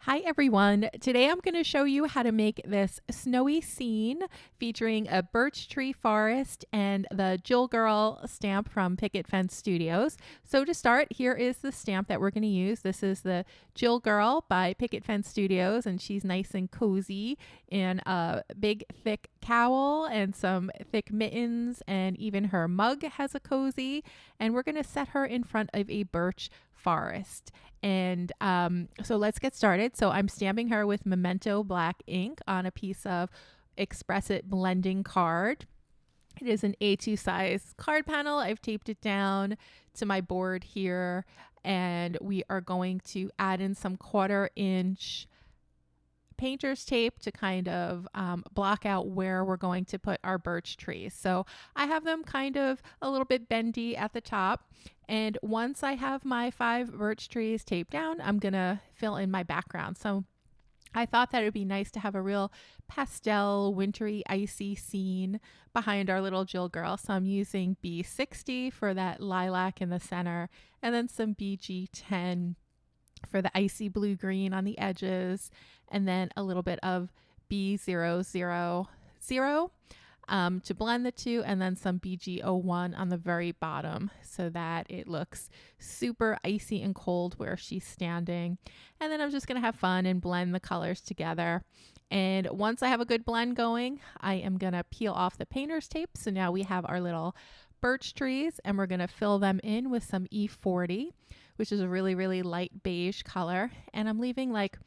Hi everyone. Today I'm going to show you how to make this snowy scene featuring a birch tree forest and the Jill Girl stamp from Picket Fence Studios. So to start, here is the stamp that we're going to use. This is the Jill Girl by Picket Fence Studios, and she's nice and cozy in a big thick cowl and some thick mittens, and even her mug has a cozy. And we're going to set her in front of a birch forest. And so let's get started. So I'm stamping her with Memento black ink on a piece of Express It blending card. It is an A2 size card panel. I've taped it down to my board here, and we are going to add in some 1/4 inch painter's tape to kind of block out where we're going to put our birch trees. So I have them kind of a little bit bendy at the top. And once I have my 5 birch trees taped down, I'm going to fill in my background. So I thought that it would be nice to have a real pastel, wintry, icy scene behind our little Jill Girl. So I'm using B60 for that lilac in the center, and then some BG10 for the icy blue green on the edges, and then a little bit of B000 to blend the two, and then some BG01 on the very bottom so that it looks super icy and cold where she's standing. And then I'm just going to have fun and blend the colors together. And once I have a good blend going, I am going to peel off the painter's tape. So now we have our little birch trees, and we're going to fill them in with some E40, which is a really, really light beige color. And I'm leaving like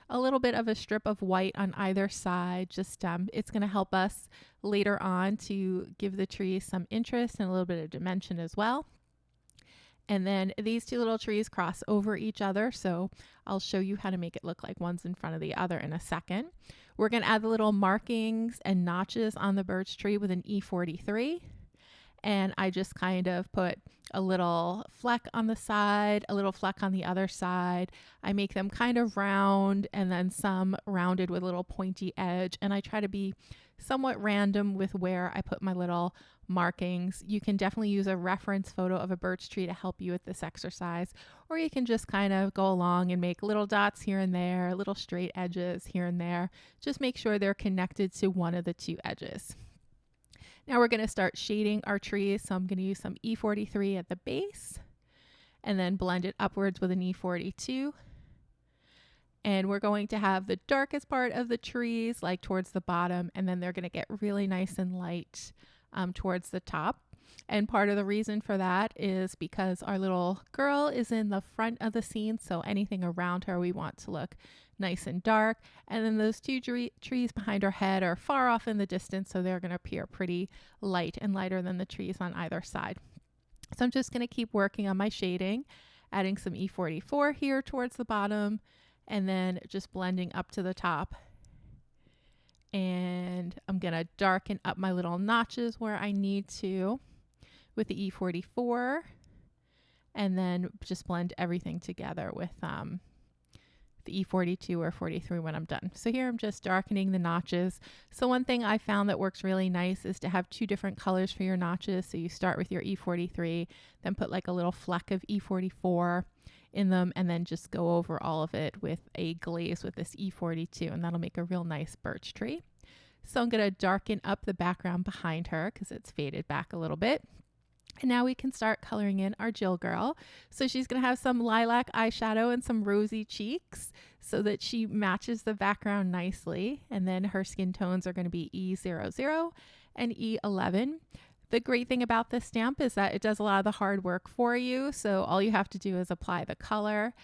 a little bit of a strip of white on either side. Just it's going to help us later on to give the tree some interest and a little bit of dimension as well. And then these two little trees cross over each other, so I'll show you how to make it look like one's in front of the other in a second. We're going to add the little markings and notches on the birch tree with an E43. And I just kind of put a little fleck on the side, a little fleck on the other side. I make them kind of round, and then some rounded with a little pointy edge. And I try to be somewhat random with where I put my little markings. You can definitely use a reference photo of a birch tree to help you with this exercise, or you can just kind of go along and make little dots here and there, little straight edges here and there. Just make sure they're connected to one of the two edges. Now we're going to start shading our trees. So I'm going to use some E43 at the base and then blend it upwards with an E42. And we're going to have the darkest part of the trees like towards the bottom, and then they're going to get really nice and light towards the top. And part of the reason for that is because our little girl is in the front of the scene, so anything around her we want to look nice and dark. And then those two trees behind her head are far off in the distance, so they're going to appear pretty light and lighter than the trees on either side. So I'm just going to keep working on my shading, adding some E44 here towards the bottom, and then just blending up to the top. And I'm going to darken up my little notches where I need to with the E44, and then just blend everything together with the E42 or 43 when I'm done. So here I'm just darkening the notches. So one thing I found that works really nice is to have 2 different colors for your notches. So you start with your E43, then put like a little fleck of E44 in them, and then just go over all of it with a glaze with this E42, and that'll make a real nice birch tree. So I'm going to darken up the background behind her because it's faded back a little bit. And now we can start coloring in our Jill Girl. So she's going to have some lilac eyeshadow and some rosy cheeks so that she matches the background nicely. And then her skin tones are going to be E00 and E11. The great thing about this stamp is that it does a lot of the hard work for you. So all you have to do is apply the color,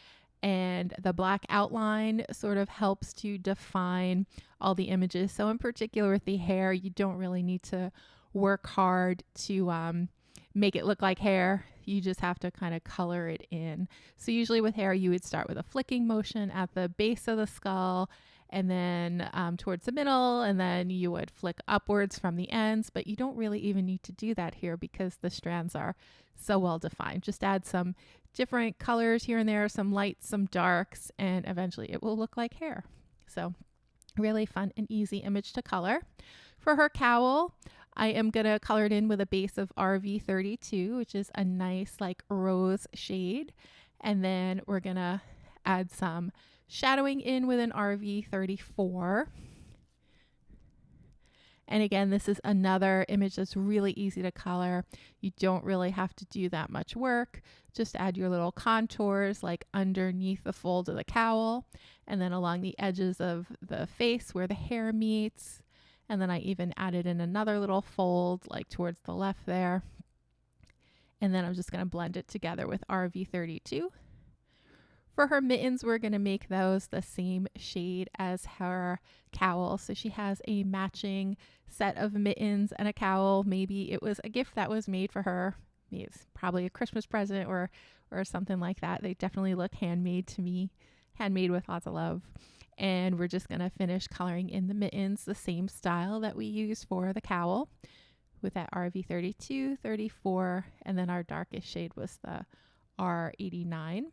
and the black outline sort of helps to define all the images. So in particular with the hair, you don't really need to work hard to make it look like hair. You just have to kind of color it in. So usually with hair, you would start with a flicking motion at the base of the skull, and then towards the middle, and then you would flick upwards from the ends, but you don't really even need to do that here because the strands are so well defined. Just add some different colors here and there, some lights, some darks, and eventually it will look like hair. So really fun and easy image to color. For her cowl, I am going to color it in with a base of RV32, which is a nice like rose shade. And then we're going to add some shadowing in with an RV34. And again, this is another image that's really easy to color. You don't really have to do that much work. Just add your little contours like underneath the folds of the cowl and then along the edges of the face where the hair meets. And then I even added in another little fold like towards the left there. And then I'm just going to blend it together with RV32. For her mittens, we're going to make those the same shade as her cowl. So she has a matching set of mittens and a cowl. Maybe it was a gift that was made for her. Maybe it's probably a Christmas present or something like that. They definitely look handmade to me, handmade with lots of love. And we're just going to finish coloring in the mittens the same style that we use for the cowl with that RV32, 34, and then our darkest shade was the R89.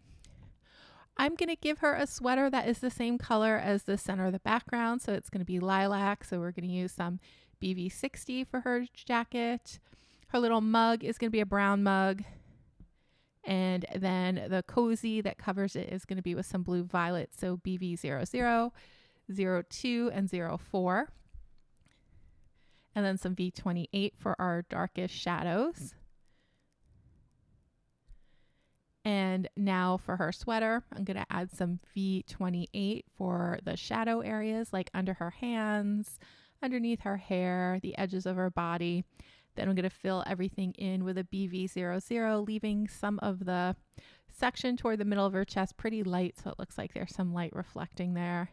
I'm going to give her a sweater that is the same color as the center of the background. So it's going to be lilac. So we're going to use some BV60 for her jacket. Her little mug is going to be a brown mug. And then the cozy that covers it is going to be with some blue violet. So BV00, 02, and 04. And then some V28 for our darkest shadows. And now for her sweater, I'm going to add some V28 for the shadow areas, like under her hands, underneath her hair, the edges of her body. Then I'm going to fill everything in with a BV00, leaving some of the section toward the middle of her chest pretty light, so it looks like there's some light reflecting there.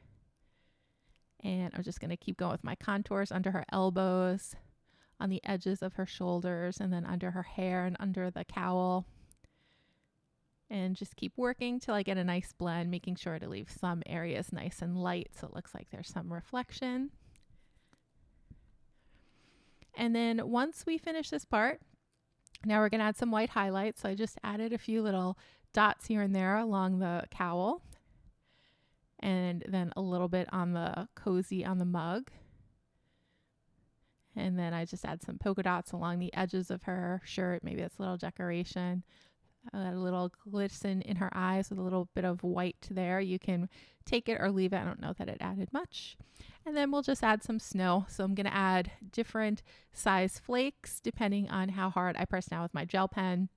And I'm just going to keep going with my contours under her elbows, on the edges of her shoulders, and then under her hair and under the cowl. And just keep working till I get a nice blend, making sure to leave some areas nice and light so it looks like there's some reflection. And then once we finish this part, now we're going to add some white highlights. So I just added a few little dots here and there along the cowl, and then a little bit on the cozy on the mug. And then I just add some polka dots along the edges of her shirt. Maybe that's a little decoration. A little glisten in her eyes with a little bit of white there. You can take it or leave it. I don't know that it added much. And then we'll just add some snow. So I'm going to add different size flakes depending on how hard I press down with my gel pen.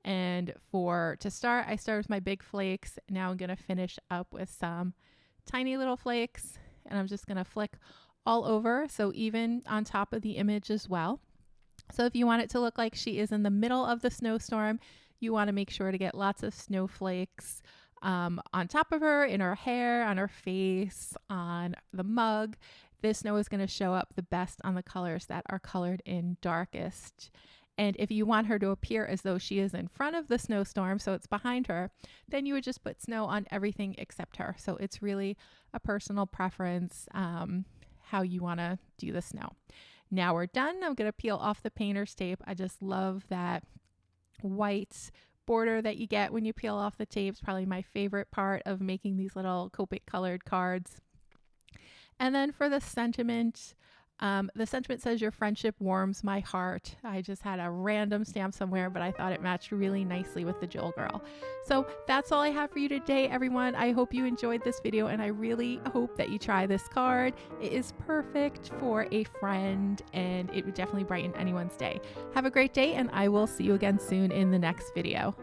And to start, I start with my big flakes. Now I'm going to finish up with some tiny little flakes. And I'm just going to flick all over. So even on top of the image as well. So if you want it to look like she is in the middle of the snowstorm, you want to make sure to get lots of snowflakes on top of her, in her hair, on her face, on the mug. This snow is going to show up the best on the colors that are colored in darkest. And if you want her to appear as though she is in front of the snowstorm, so it's behind her, then you would just put snow on everything except her. So it's really a personal preference how you want to do the snow. Now we're done. I'm going to peel off the painter's tape. I just love that white border that you get when you peel off the tape. It's probably my favorite part of making these little Copic colored cards. And then for the sentiment says, "Your friendship warms my heart." I just had a random stamp somewhere, but I thought it matched really nicely with the Jill Girl. So that's all I have for you today, everyone. I hope you enjoyed this video, and I really hope that you try this card. It is perfect for a friend, and it would definitely brighten anyone's day. Have a great day, and I will see you again soon in the next video.